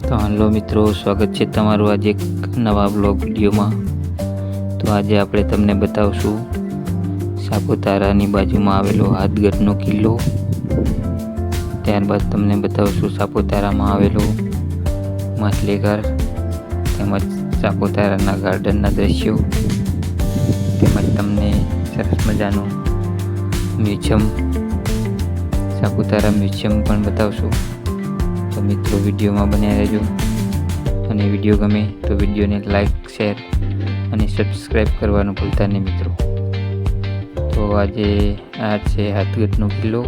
તો હાલો મિત્રો, સ્વાગત છે તમારું આજે એક નવા બ્લોગ વિડીયોમાં। તો આજે આપણે તમને બતાવશું સાપુતારાની બાજુમાં આવેલો હાથગઢનો કિલ્લો। ત્યારબાદ તમને બતાવશું સાપુતારામાં આવેલો માછલીઘર તેમજ સાપુતારાના ગાર્ડનના દ્રશ્યો તેમજ તમને સરસ મજાનું મ્યુઝિયમ સાપુતારા મ્યુઝિયમ પણ બતાવશું। તો મિત્રો વિડીયોમાં બન્યા રહેજો અને વિડીયો ગમે તો વિડીયોને લાઈક, શેર અને સબસ્ક્રાઈબ કરવાનું ભૂલતા નહીં મિત્રો। તો આજે આ છે હાથગઢનો કિલ્લો।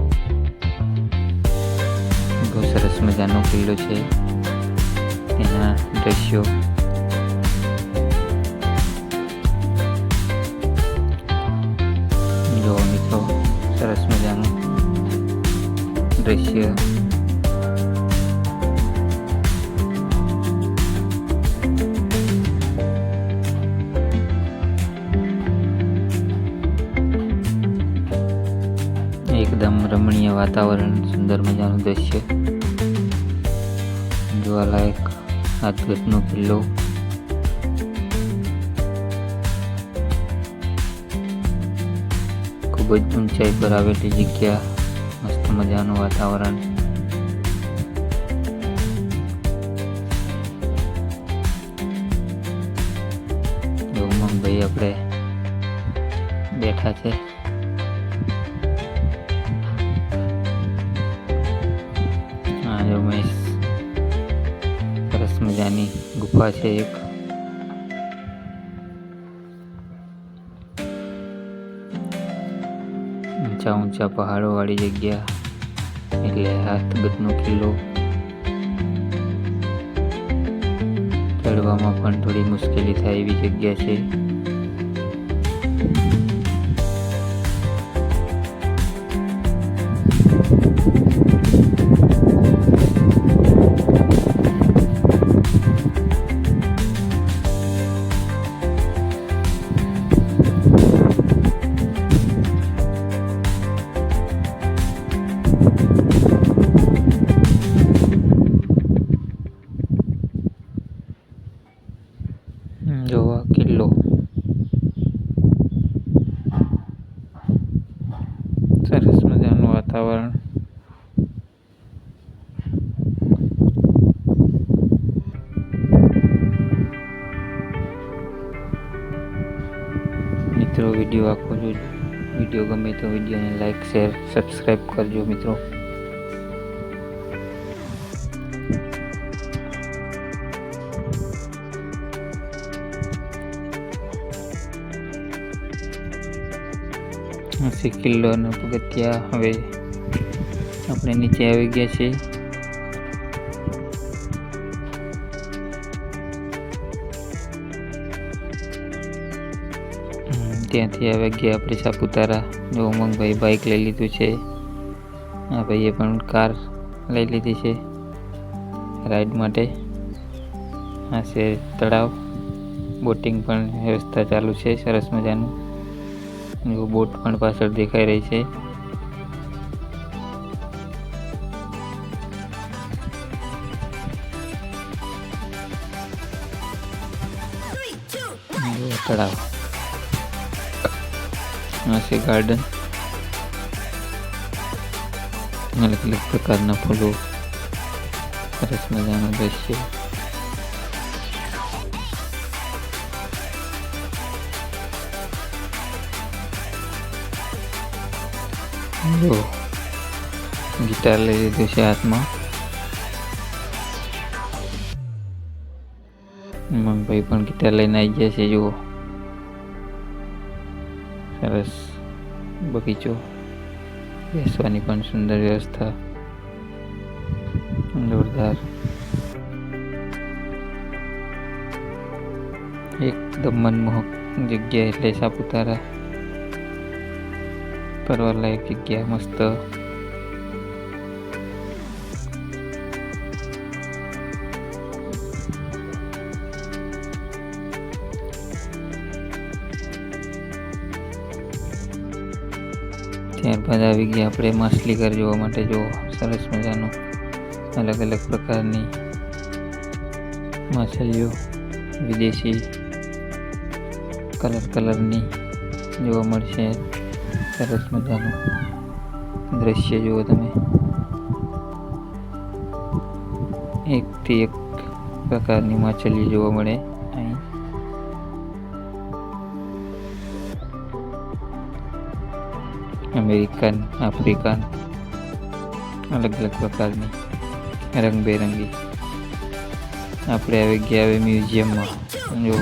બહુ સરસ મજાનો કિલ્લો છે, એના દ્રશ્યો જો મિત્રો, સરસ મજાનું દ્રશ્ય। એકદમ રમણીય વાતાવરણ, સુંદર મજાનું દ્રશ્ય, જોવાલાયક હાથગઢનો કિલ્લો। ખૂબ જ ઊંચાઈ પર આવેલી જગ્યા, મસ્ત મજાનું વાતાવરણ। ઉમંગભાઈ આપણે બેઠા છે। સરસ મજાની ગુફા છે એક। ઊંચા ઊંચા પહાડો વાળી જગ્યા એટલે હાથગઢનો કિલ્લો। ચડવામાં પણ થોડી મુશ્કેલી થાય એવી જગ્યા છે। જોવા કિલ્લો સરસ મજાનું વાતાવરણ। મિત્રો વિડીયો આખો જો, વિડીયો ગમે તો વિડીયોને લાઈક, શેર, સબસ્ક્રાઈબ કરજો મિત્રો। કિલ્લોના પગથિયા હવે આપણે નીચે આવી ગયા છીએ। ત્યાંથી આવી ગયા આપણે સાપુતારા। જો ઉમંગભાઈ બાઇક લઈ લીધું છે, આ ભાઈએ પણ કાર લઈ લીધી છે રાઈડ માટે। આ છે તળાવ, બોટિંગ પણ વ્યવસ્થા ચાલુ છે સરસ મજાનું। બોટ પણ પાછળ દેખાઈ રહી છે। તળાવ, આ છે ગાર્ડન, અલગ અલગ પ્રકારના ફૂલો, સરસ મજાનું દ્રશ્ય। જો ગિટાર લઈ લીધું છે હાથમાં। ઉમંગભાઈ પણ ગિટાર લઈને આવી ગયા છે। જુઓ, સરસ બગીચો, બેસવાની પણ સુંદર વ્યવસ્થા, જોરદાર, એકદમ મનમોહક જગ્યા એટલે સાપુતારા। ફરવાલાયક જગ્યા, મસ્ત। ત્યારબાદ આવી ગયા આપણે માછલીઘર જોવા માટે। જો સરસ મજાનું અલગ અલગ પ્રકારની માછલીઓ વિદેશી કલરની જોવા મળશે. સરસ મજાનું દ્રશ્ય જુઓ તમે. એકથી એક પ્રકારની માછલી જોવા મળે અહીં. અમેરિકન, આફ્રિકન, અલગ અલગ પ્રકારની રંગબેરંગી. આપણે આવી ગયા હવે મ્યુઝિયમમાં. જો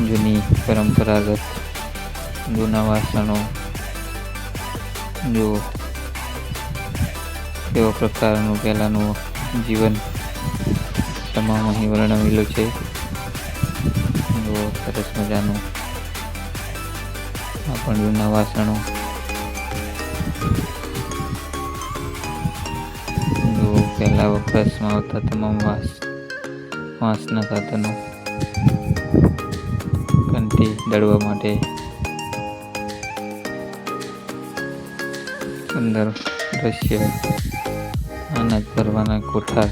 જૂની પરંપરાગત જૂના વાસણો, જો કેવા પ્રકારનું પહેલાંનું જીવન તમામ અહીં વર્ણવેલું છે. જો સરસ મજાનું આ પણ જૂના વાસણો. જો પહેલાં વપરાશમાં આવતા તમામ વાંસના સાધનો, કંઠી દળવા માટે સુંદર દ્રશ્ય. અનાજ ભરવાના કોઠાર,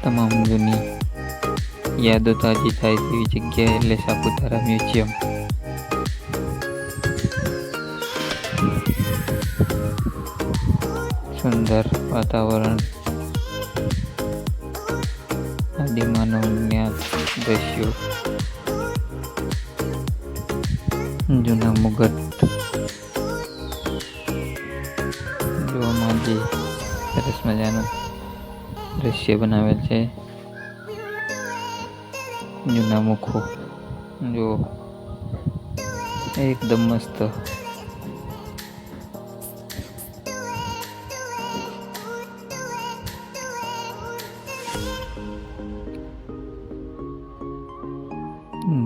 તમામ જૂની યાદો તાજી થાય તેવી જગ્યા એટલે સાપુતારા મ્યુઝિયમ. સુંદર વાતાવરણ, આદિમાનવના દ્રશ્યો, જૂના મુગટ જોવામાં જે સરસ મજાનું દ્રશ્ય બનાવેલ છે. જૂના મુખો જો એકદમ મસ્ત.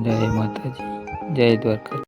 જય માતાજી, જય દ્વારકા.